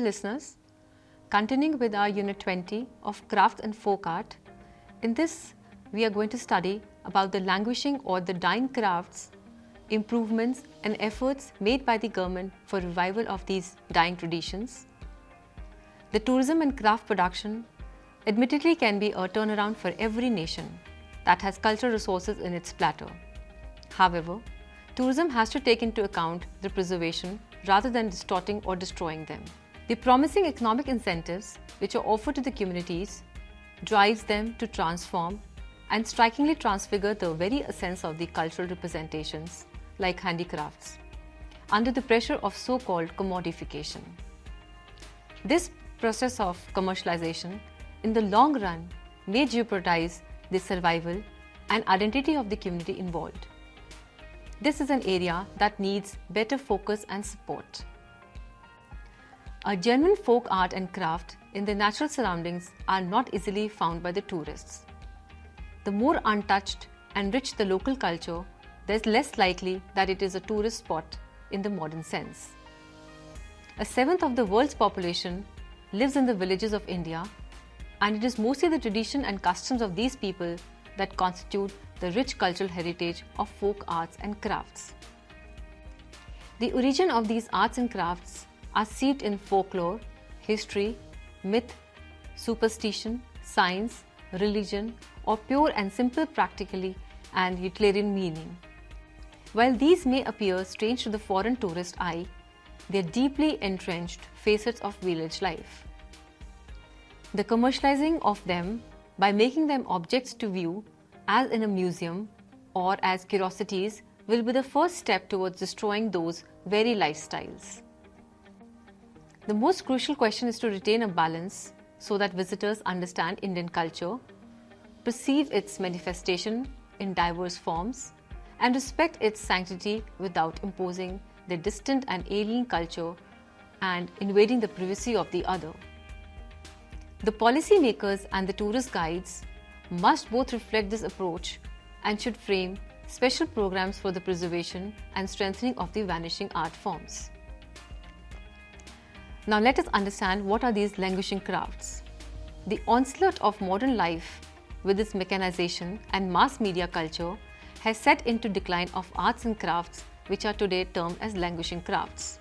listeners, continuing with our Unit 20 of Crafts and Folk Art, in this we are going to study about the languishing or the dying crafts, improvements and efforts made by the government for revival of these dying traditions. The tourism and craft production admittedly can be a turnaround for every nation that has cultural resources in its platter. However, tourism has to take into account the preservation rather than distorting or destroying them. The promising economic incentives which are offered to the communities drives them to transform and strikingly transfigure the very essence of the cultural representations like handicrafts under the pressure of so-called commodification. This process of commercialization in the long run may jeopardize the survival and identity of the community involved. This is an area that needs better focus and support. A genuine folk art and craft in the natural surroundings are not easily found by the tourists. The more untouched and rich the local culture, there is less likely that it is a tourist spot in the modern sense. A seventh of the world's population lives in the villages of India, and it is mostly the tradition and customs of these people that constitute the rich cultural heritage of folk arts and crafts. The origin of these arts and crafts are steeped in folklore, history, myth, superstition, science, religion, or pure and simple practically and utilitarian meaning. While these may appear strange to the foreign tourist eye, they are deeply entrenched facets of village life. The commercializing of them by making them objects to view as in a museum or as curiosities will be the first step towards destroying those very lifestyles. The most crucial question is to retain a balance so that visitors understand Indian culture, perceive its manifestation in diverse forms, and respect its sanctity without imposing their distant and alien culture and invading the privacy of the other. The policymakers and the tourist guides must both reflect this approach and should frame special programs for the preservation and strengthening of the vanishing art forms. Now let us understand what are these languishing crafts. The onslaught of modern life with its mechanization and mass media culture has set into decline of arts and crafts which are today termed as languishing crafts.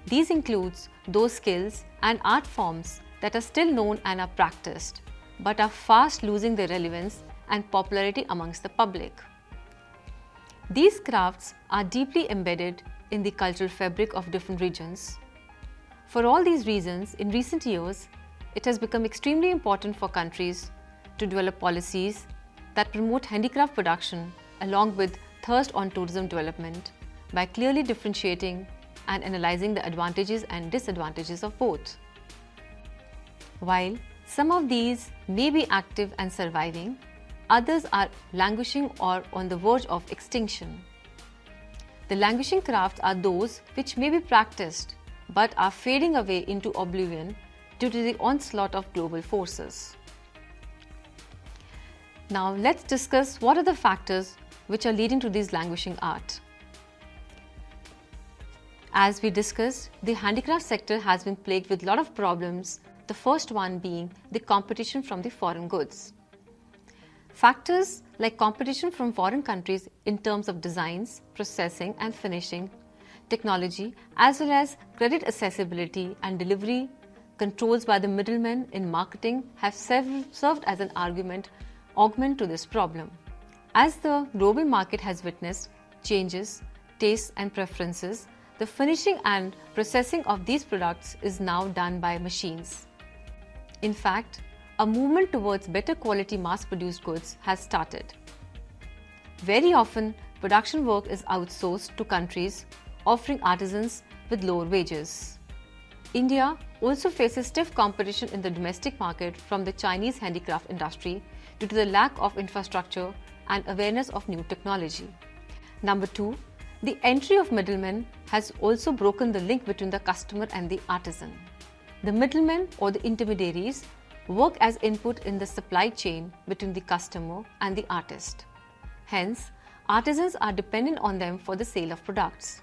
These include those skills and art forms that are still known and are practiced, but are fast losing their relevance and popularity amongst the public. These crafts are deeply embedded in the cultural fabric of different regions. For all these reasons, in recent years, it has become extremely important for countries to develop policies that promote handicraft production along with thirst on tourism development by clearly differentiating and analyzing the advantages and disadvantages of both. While some of these may be active and surviving, others are languishing or on the verge of extinction. The languishing crafts are those which may be practiced but are fading away into oblivion due to the onslaught of global forces. Now let's discuss what are the factors which are leading to this languishing art. As we discussed, the handicraft sector has been plagued with a lot of problems, the first one being the competition from the foreign goods. Factors like competition from foreign countries in terms of designs, processing and finishing, technology, as well as credit accessibility and delivery controls by the middlemen in marketing have served as an augment to this problem. As the global market has witnessed changes, tastes and preferences, the finishing and processing of these products is now done by machines. In fact, a movement towards better quality mass-produced goods has started. Very often, production work is outsourced to countries offering artisans with lower wages. India also faces stiff competition in the domestic market from the Chinese handicraft industry due to the lack of infrastructure and awareness of new technology. Number 2, the entry of middlemen has also broken the link between the customer and the artisan. The middlemen or the intermediaries work as input in the supply chain between the customer and the artist. Hence, artisans are dependent on them for the sale of products.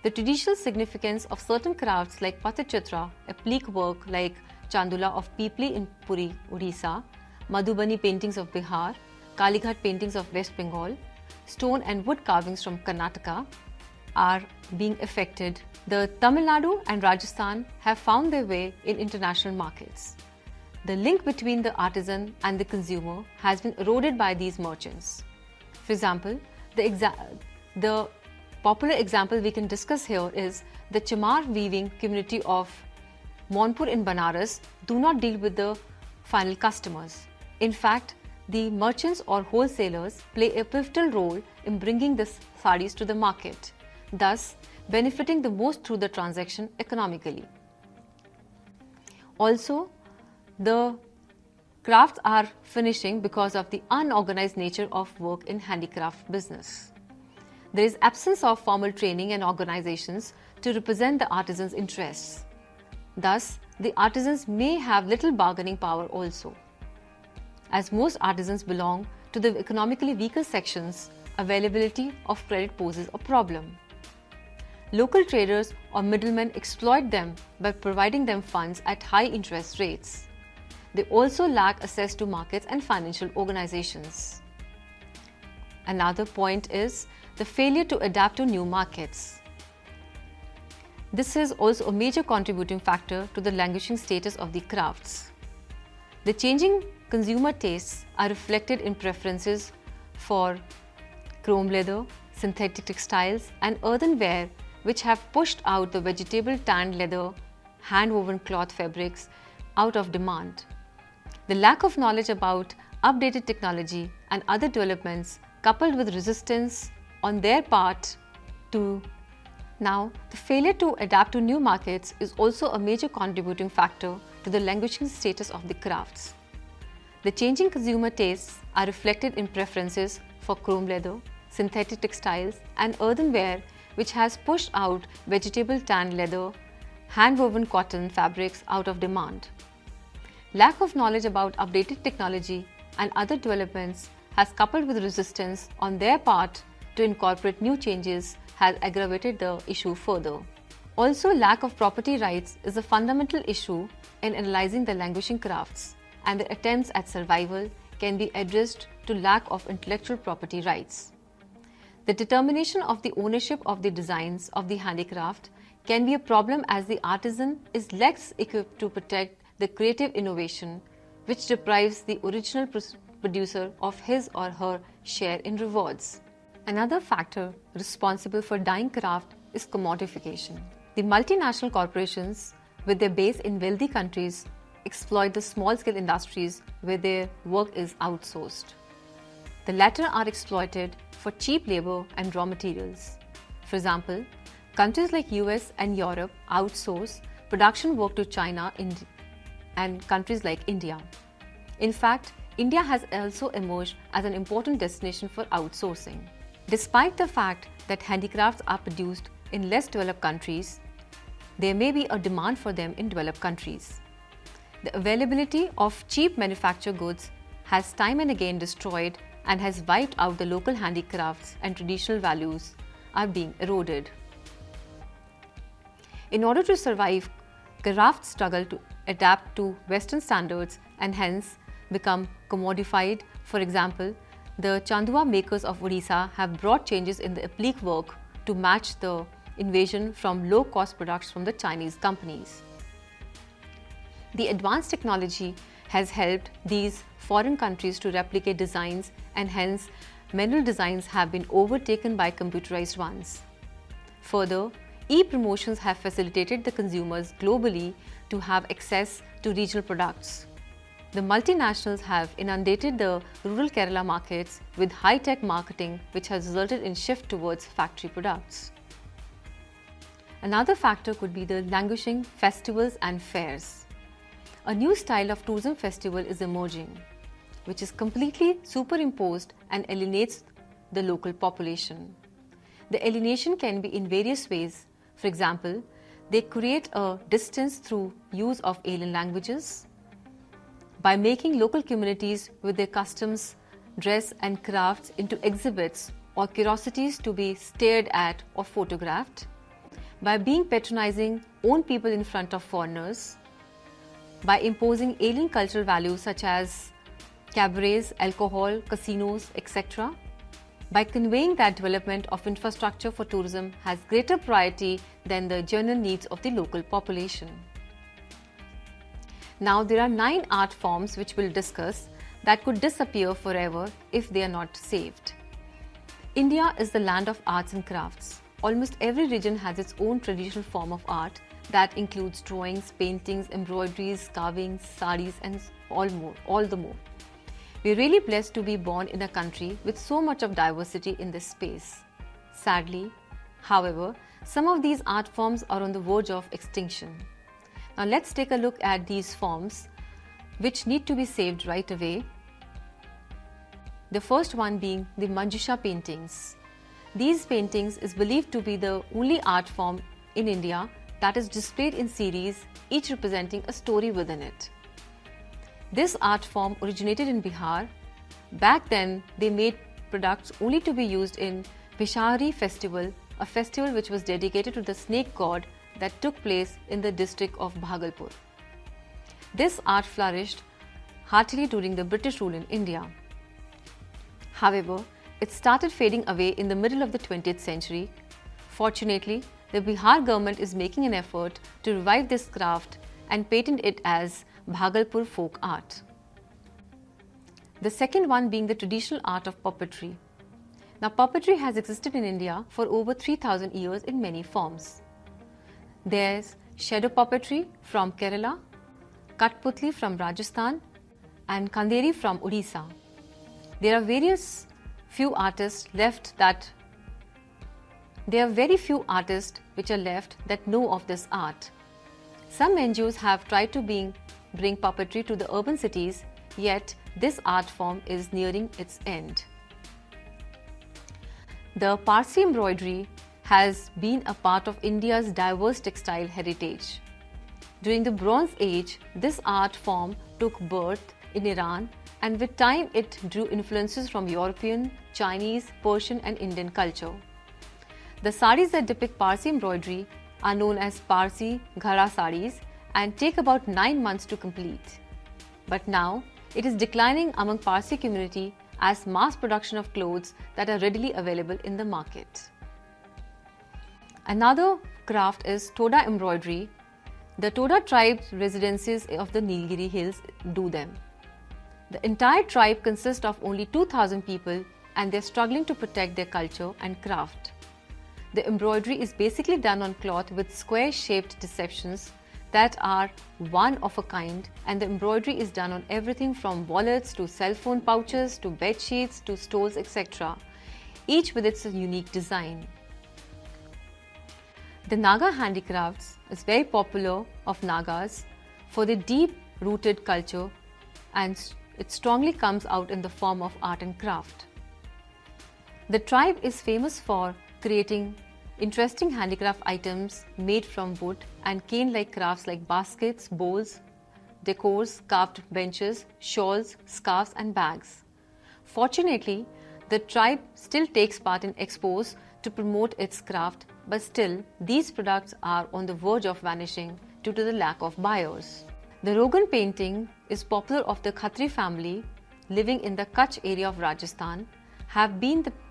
The traditional significance of certain crafts like Patachitra, applique work like Chandula of Pipli in Puri, Odisha, Madhubani paintings of Bihar, Kalighat paintings of West Bengal, stone and wood carvings from Karnataka are being affected. The Tamil Nadu and Rajasthan have found their way in international markets. The link between the artisan and the consumer has been eroded by these merchants. For example, the popular example we can discuss here is the Chamar weaving community of Monpur in Banaras do not deal with the final customers. In fact, the merchants or wholesalers play a pivotal role in bringing the sarees to the market, thus benefiting the most through the transaction economically. Also, the crafts are finishing because of the unorganized nature of work in handicraft business. There is absence of formal training and organizations to represent the artisans' interests. Thus, the artisans may have little bargaining power also. As most artisans belong to the economically weaker sections, availability of credit poses a problem. Local traders or middlemen exploit them by providing them funds at high interest rates. They also lack access to markets and financial organizations. Another point is the failure to adapt to new markets. This is also a major contributing factor to the languishing status of the crafts. The changing consumer tastes are reflected in preferences for chrome leather, synthetic textiles, and earthenware, which have pushed out the vegetable tanned leather, hand-woven cloth fabrics out of demand. The lack of knowledge about updated technology and other developments, coupled with resistance on their part to the failure to adapt to new markets is also a major contributing factor to the languishing status of the crafts. The changing consumer tastes are reflected in preferences for chrome leather, synthetic textiles, and earthenware, which has pushed out vegetable tanned leather, hand-woven cotton fabrics out of demand. Lack of knowledge about updated technology and other developments has coupled with resistance on their part to incorporate new changes has aggravated the issue further. Also, lack of property rights is a fundamental issue in analyzing the languishing crafts, and the attempts at survival can be addressed to lack of intellectual property rights. The determination of the ownership of the designs of the handicraft can be a problem as the artisan is less equipped to protect the creative innovation, which deprives the original producer of his or her share in rewards. Another factor responsible for dying craft is commodification. The multinational corporations, with their base in wealthy countries, exploit the small-scale industries where their work is outsourced. The latter are exploited for cheap labor and raw materials. For example, countries like US and Europe outsource production work to China and countries like India. In fact, India has also emerged as an important destination for outsourcing. Despite the fact that handicrafts are produced in less developed countries, there may be a demand for them in developed countries. The availability of cheap manufactured goods has time and again destroyed and has wiped out the local handicrafts, and traditional values are being eroded. In order to survive, crafts struggle to adapt to Western standards and hence become commodified. For example, the Chandua makers of Odisha have brought changes in the applique work to match the invasion from low-cost products from the Chinese companies. The advanced technology has helped these foreign countries to replicate designs, and hence manual designs have been overtaken by computerized ones. Further, e-promotions have facilitated the consumers globally to have access to regional products. The multinationals have inundated the rural Kerala markets with high-tech marketing, which has resulted in shift towards factory products. Another factor could be the languishing festivals and fairs. A new style of tourism festival is emerging, which is completely superimposed and alienates the local population. The alienation can be in various ways. For example, they create a distance through use of alien languages, by making local communities with their customs, dress and crafts into exhibits or curiosities to be stared at or photographed. by being patronizing own people in front of foreigners, by imposing alien cultural values such as cabarets, alcohol, casinos, etc., by conveying that development of infrastructure for tourism has greater priority than the general needs of the local population. Now there are 9 art forms which we'll discuss that could disappear forever if they are not saved. India is the land of arts and crafts. Almost every region has its own traditional form of art that includes drawings, paintings, embroideries, carvings, saris and all the more. We're really blessed to be born in a country with so much of diversity in this space. Sadly, however, some of these art forms are on the verge of extinction. Now let's take a look at these forms which need to be saved right away. The first one being the Manjusha paintings. These paintings is believed to be the only art form in India that is displayed in series, each representing a story within it. This art form originated in Bihar. Back then, they made products only to be used in Bishahari festival, a festival which was dedicated to the snake god that took place in the district of Bhagalpur. This art flourished heartily during the British rule in India. However, it started fading away in the middle of the 20th century. Fortunately, the Bihar government is making an effort to revive this craft and patent it as Bhagalpur folk art. The second one being the traditional art of puppetry. Now, puppetry has existed in India for over 3000 years in many forms. There's shadow puppetry from Kerala, Katputli from Rajasthan, and Kanderi from Odisha. There are very few artists which are left that know of this art. Some NGOs have tried to bring puppetry to the urban cities, yet this art form is nearing its end. The Parsi embroidery has been a part of India's diverse textile heritage. During the Bronze Age, this art form took birth in Iran, and with time it drew influences from European, Chinese, Persian and Indian culture. The saris that depict Parsi embroidery are known as Parsi Ghara saris and take about 9 months to complete. But now, it is declining among Parsi community as mass production of clothes that are readily available in the market. Another craft is Toda embroidery. The Toda tribe's residences of the Nilgiri hills do them. The entire tribe consists of only 2000 people and they are struggling to protect their culture and craft. The embroidery is basically done on cloth with square-shaped deceptions that are one of a kind, and the embroidery is done on everything from wallets to cell phone pouches to bed sheets to stoles, etc., each with its unique design. The Naga handicrafts is very popular of Nagas for their deep-rooted culture, and it strongly comes out in the form of art and craft. The tribe is famous for creating interesting handicraft items made from wood and cane-like crafts like baskets, bowls, decors, carved benches, shawls, scarves and bags. Fortunately, the tribe still takes part in expos to promote its craft, but still these products are on the verge of vanishing due to the lack of buyers. The Rogan painting is popular of the Khatri family living in the Kutch area of Rajasthan.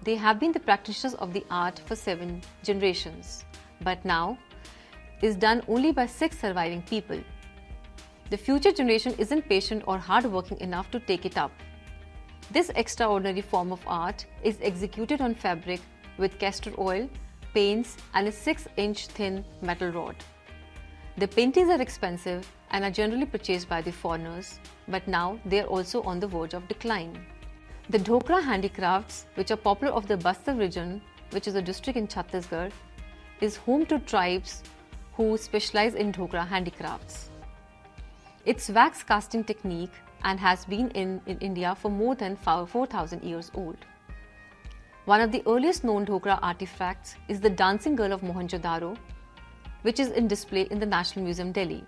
They have been the practitioners of the art for 7 generations, but now is done only by 6 surviving people. The future generation isn't patient or hardworking enough to take it up. This extraordinary form of art is executed on fabric with castor oil, paints and a 6-inch thin metal rod. The paintings are expensive and are generally purchased by the foreigners, but now they are also on the verge of decline. The Dhokra handicrafts, which are popular of the Bastar region, which is a district in Chhattisgarh, is home to tribes who specialize in Dhokra handicrafts. It's wax casting technique and has been in India for more than 4,000 years old. One of the earliest known Dhokra artifacts is the Dancing Girl of Mohenjo-daro, which is in display in the National Museum, Delhi.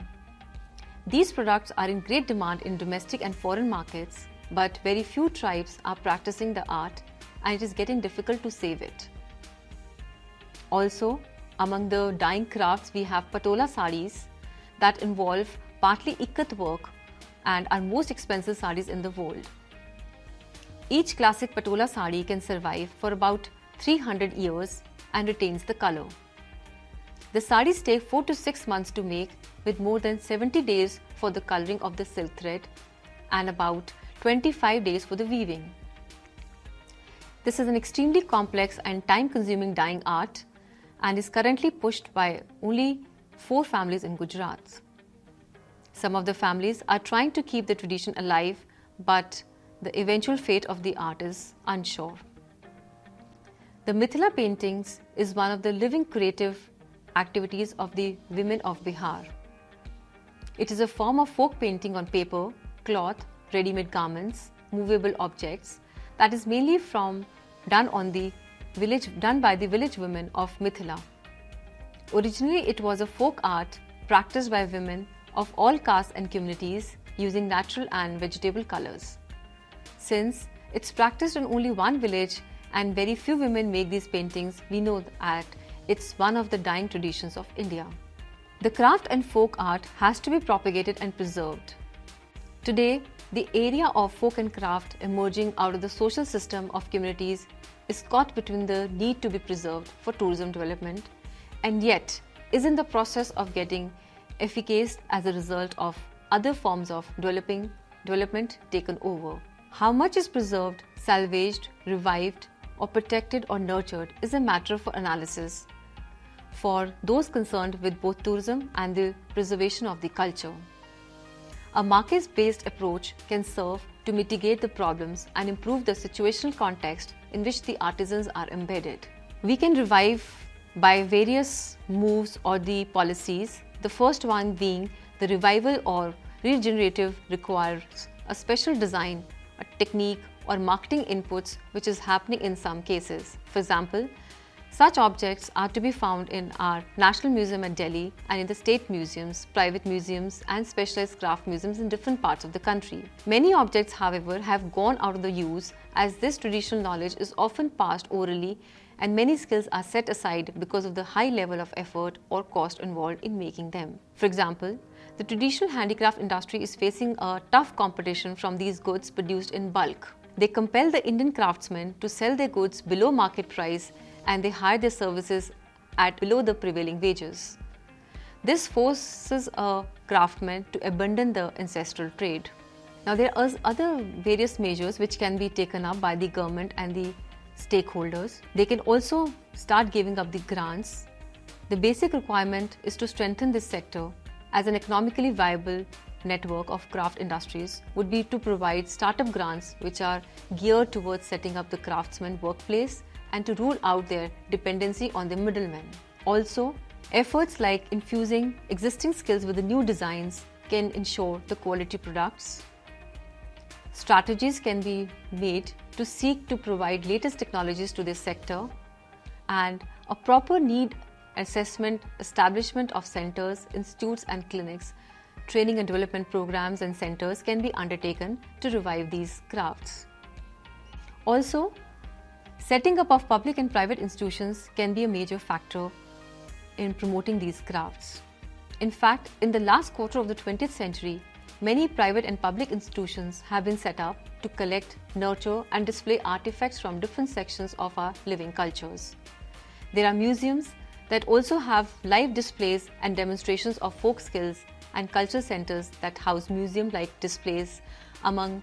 These products are in great demand in domestic and foreign markets, but very few tribes are practicing the art and it is getting difficult to save it. Also, Among the dyeing crafts, we have patola sarees that involve partly ikat work and are most expensive sarees in the world. Each classic patola saree can survive for about 300 years and retains the color. The sarees take 4 to 6 months to make, with more than 70 days for the coloring of the silk thread and about 25 days for the weaving. This is an extremely complex and time-consuming dyeing art and is currently pushed by only 4 families in Gujarat. Some of the families are trying to keep the tradition alive, but the eventual fate of the art is unsure. The Mithila paintings is one of the living creative activities of the women of Bihar. It is a form of folk painting on paper, cloth, ready-made garments, movable objects that is mainly done by the village women of Mithila. Originally, it was a folk art practiced by women of all castes and communities using natural and vegetable colors. Since it's practiced in only one village and very few women make these paintings, we know that it's one of the dying traditions of India. The craft and folk art has to be propagated and preserved. Today, the area of folk and craft emerging out of the social system of communities is caught between the need to be preserved for tourism development and yet is in the process of getting effaced as a result of other forms of development taken over. How much is preserved, salvaged, revived, or protected or nurtured is a matter for analysis for those concerned with both tourism and the preservation of the culture. A market-based approach can serve to mitigate the problems and improve the situational context in which the artisans are embedded. We can revive by various moves or the policies, the first one being the revival or regenerative requires a special design, a technique or marketing inputs which is happening in some cases. For example, such objects are to be found in our National Museum at Delhi and in the state museums, private museums and specialized craft museums in different parts of the country. Many objects, however, have gone out of the use as this traditional knowledge is often passed orally and many skills are set aside because of the high level of effort or cost involved in making them. For example, the traditional handicraft industry is facing a tough competition from these goods produced in bulk. They compel the Indian craftsmen to sell their goods below market price and they hire their services at below the prevailing wages. This forces a craftsman to abandon the ancestral trade. Now there are other various measures which can be taken up by the government and the stakeholders. They can also start giving up the grants. The basic requirement is to strengthen this sector as an economically viable network of craft industries would be to provide startup grants which are geared towards setting up the craftsman workplace and to rule out their dependency on the middlemen. Also, efforts like infusing existing skills with the new designs can ensure the quality products. Strategies can be made to seek to provide latest technologies to this sector, and a proper need assessment, establishment of centers, institutes and clinics, training and development programs and centers can be undertaken to revive these crafts. Also, setting up of public and private institutions can be a major factor in promoting these crafts. In fact, in the last quarter of the 20th century, many private and public institutions have been set up to collect, nurture and display artifacts from different sections of our living cultures. There are museums that also have live displays and demonstrations of folk skills and cultural centers that house museum-like displays among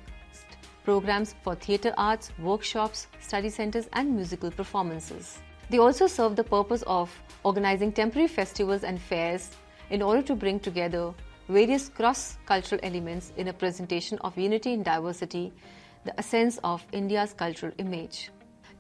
programs for theatre arts, workshops, study centers and musical performances. They also serve the purpose of organizing temporary festivals and fairs in order to bring together various cross-cultural elements in a presentation of unity in diversity, the essence of India's cultural image.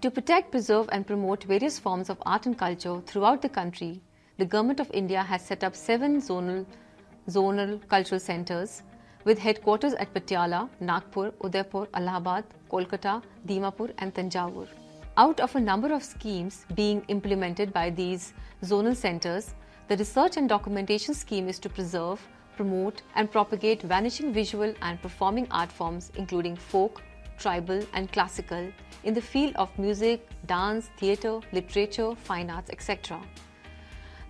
To protect, preserve and promote various forms of art and culture throughout the country, the Government of India has set up 7 zonal cultural centers with headquarters at Patiala, Nagpur, Udaipur, Allahabad, Kolkata, Dimapur and Tanjavur. Out of a number of schemes being implemented by these zonal centers, the research and documentation scheme is to preserve, promote and propagate vanishing visual and performing art forms including folk, tribal and classical in the field of music, dance, theatre, literature, fine arts, etc.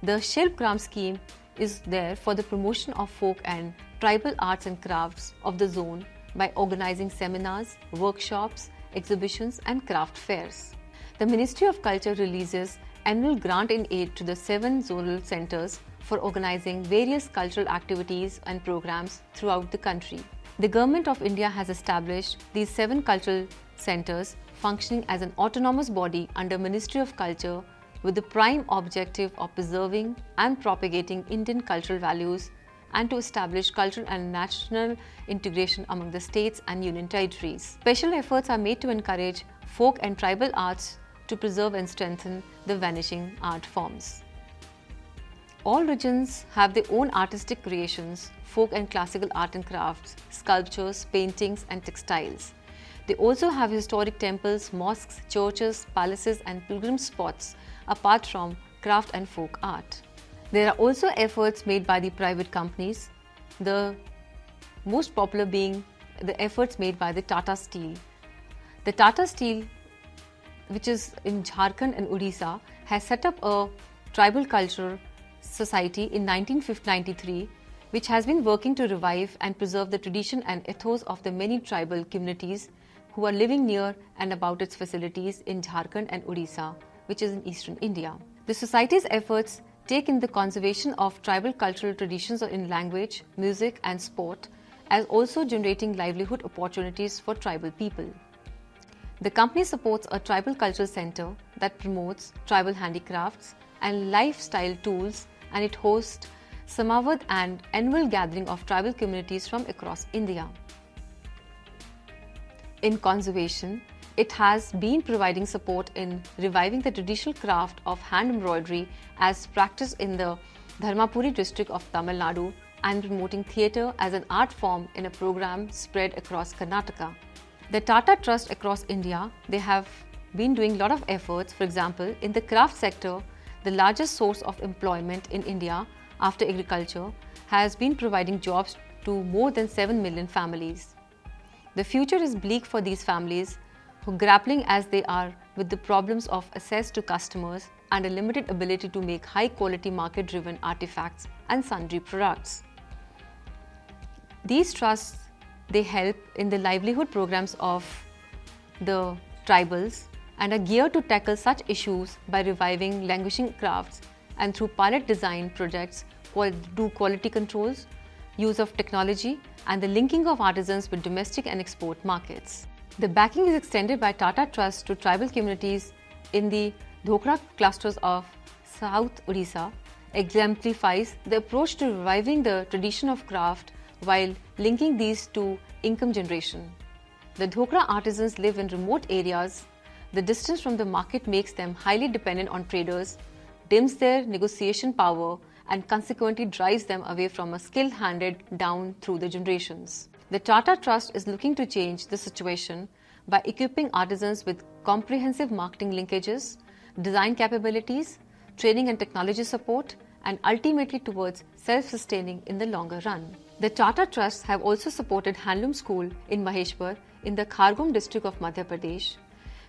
The Shilpgram scheme is there for the promotion of folk and tribal arts and crafts of the zone by organizing seminars, workshops, exhibitions and craft fairs. The Ministry of Culture releases annual grant in aid to the 7 zonal centers for organizing various cultural activities and programs throughout the country. The Government of India has established these 7 cultural centers functioning as an autonomous body under Ministry of Culture with the prime objective of preserving and propagating Indian cultural values and to establish cultural and national integration among the states and union territories. Special efforts are made to encourage folk and tribal arts to preserve and strengthen the vanishing art forms. All regions have their own artistic creations, folk and classical art and crafts, sculptures, paintings and textiles. They also have historic temples, mosques, churches, palaces and pilgrim spots apart from craft and folk art. There are also efforts made by the private companies, the most popular being the efforts made by the Tata Steel. The Tata Steel, which is in Jharkhand and Odisha, has set up a tribal culture society in 1993, which has been working to revive and preserve the tradition and ethos of the many tribal communities who are living near and about its facilities in Jharkhand and Odisha, which is in eastern India. The society's efforts take in the conservation of tribal cultural traditions in language, music and sport, as also generating livelihood opportunities for tribal people. The company supports a tribal cultural center that promotes tribal handicrafts and lifestyle tools, and it hosts Samavad and annual gathering of tribal communities from across India. In conservation, it has been providing support in reviving the traditional craft of hand embroidery as practiced in the Dharmapuri district of Tamil Nadu and promoting theatre as an art form in a program spread across Karnataka. The Tata Trust across India, they have been doing a lot of efforts. For example, in the craft sector, the largest source of employment in India after agriculture has been providing jobs to more than 7 million families. The future is bleak for these families who are grappling as they are with the problems of access to customers and a limited ability to make high quality market driven artifacts and sundry products. These trusts, they help in the livelihood programs of the tribals and are geared to tackle such issues by reviving languishing crafts and through pilot design projects do quality controls, use of technology and the linking of artisans with domestic and export markets. The backing is extended by Tata Trust to tribal communities in the Dhokra clusters of South Odisha, exemplifies the approach to reviving the tradition of craft while linking these to income generation. The Dhokra artisans live in remote areas. The distance from the market makes them highly dependent on traders, dims their negotiation power, and consequently drives them away from a skill handed down through the generations. The Tata Trust is looking to change the situation by equipping artisans with comprehensive marketing linkages, design capabilities, training and technology support, and ultimately towards self-sustaining in the longer run. The Tata Trusts have also supported Handloom School in Maheshwar in the Khargone district of Madhya Pradesh,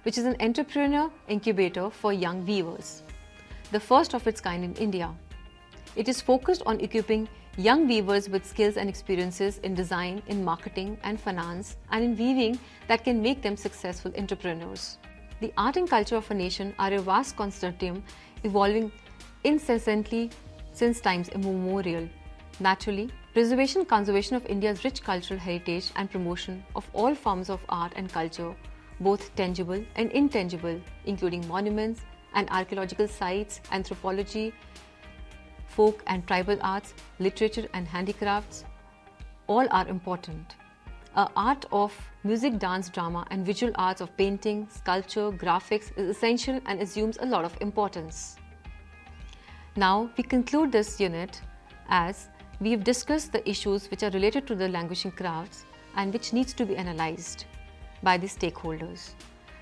which is an entrepreneur incubator for young weavers, the first of its kind in India. It is focused on equipping young weavers with skills and experiences in design, in marketing and finance, and in weaving that can make them successful entrepreneurs. The art and culture of a nation are a vast consortium evolving incessantly since times immemorial. Naturally, preservation and conservation of India's rich cultural heritage and promotion of all forms of art and culture, both tangible and intangible, including monuments and archaeological sites, anthropology, folk and tribal arts, literature and handicrafts, all are important. An art of music, dance, drama and visual arts of painting, sculpture, graphics is essential and assumes a lot of importance. Now we conclude this unit as we have discussed the issues which are related to the languishing crafts and which needs to be analyzed by the stakeholders.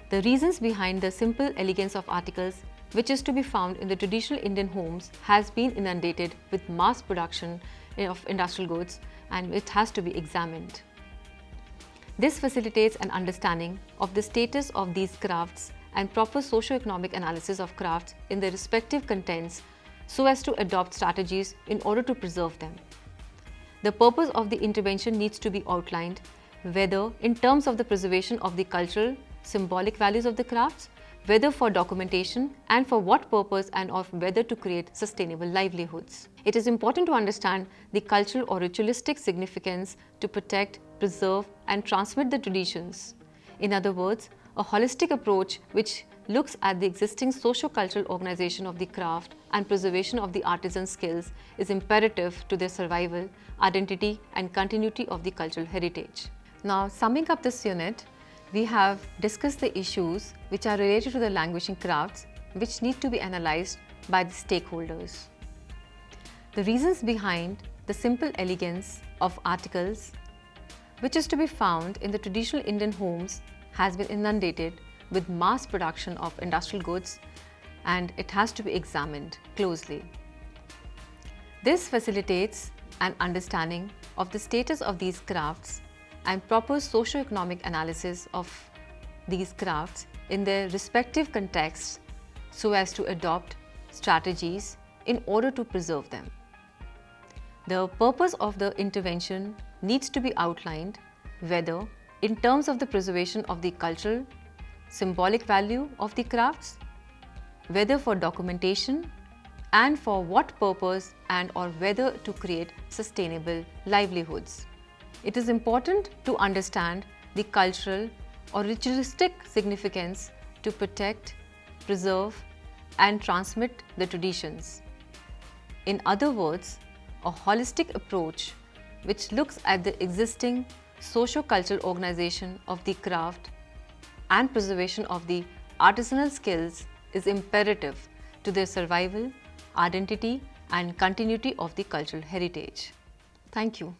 The reasons behind the simple elegance of articles which is to be found in the traditional Indian homes has been inundated with mass production of industrial goods, and it has to be examined. This facilitates an understanding of the status of these crafts and proper socio-economic analysis of crafts in their respective contents so as to adopt strategies in order to preserve them. The purpose of the intervention needs to be outlined, whether in terms of the preservation of the cultural, symbolic values of the crafts, whether for documentation and for what purpose, and of whether to create sustainable livelihoods. It is important to understand the cultural or ritualistic significance to protect, preserve and transmit the traditions. In other words, a holistic approach which looks at the existing socio-cultural organization of the craft and preservation of the artisan skills is imperative to their survival, identity and continuity of the cultural heritage. Now, summing up this unit, we have discussed the issues which are related to the languishing crafts which need to be analyzed by the stakeholders. The reasons behind the simple elegance of articles which is to be found in the traditional Indian homes has been inundated with mass production of industrial goods, and it has to be examined closely. This facilitates an understanding of the status of these crafts and proper socio-economic analysis of these crafts in their respective contexts so as to adopt strategies in order to preserve them. The purpose of the intervention needs to be outlined, whether in terms of the preservation of the cultural, symbolic value of the crafts, whether for documentation and for what purpose, and or whether to create sustainable livelihoods. It is important to understand the cultural or ritualistic significance to protect, preserve and transmit the traditions. In other words, a holistic approach which looks at the existing socio-cultural organization of the craft and preservation of the artisanal skills is imperative to their survival, identity and continuity of the cultural heritage. Thank you.